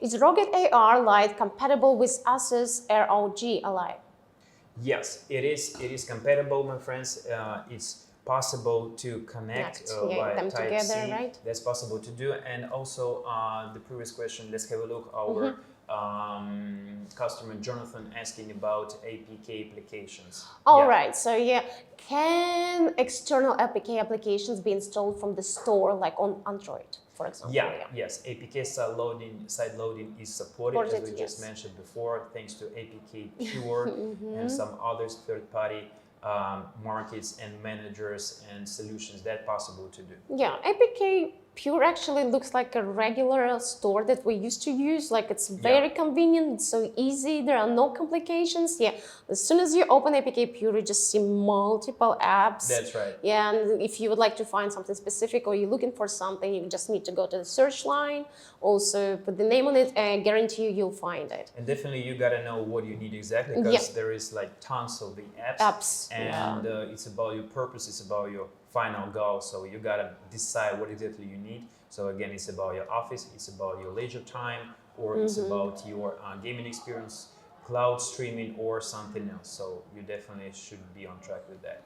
Is Rocket AR Lite compatible with Asus ROG Ally? Yes, it is. It is compatible, my friends. It's possible to connect Yeah, via them Type-C. together, right? That's possible to do. And also, the previous question, let's have a look. Our customer Jonathan asking about APK applications. All Yeah. right, so yeah, can external APK applications be installed from the store, like on Android, for example? Yeah, yes, APK side loading is supported, as we just mentioned before, thanks to APK Pure and some others third-party markets and managers and solutions that possible to do. Yeah, APK Pure actually looks like a regular store that we used to use. Like it's very convenient, it's so easy, there are no complications. Yeah, as soon as you open APK Pure, you just see multiple apps. That's right. Yeah, and if you would like to find something specific or you're looking for something, you just need to go to the search line, also put the name on it, and I guarantee you'll find it. And definitely you gotta know what you need exactly, because there is like tons of the apps, and it's about your purpose, it's about your final goal, so you gotta decide what exactly you need. So again, it's about your office, it's about your leisure time, or it's about your gaming experience, cloud streaming, or something else. So you definitely should be on track with that.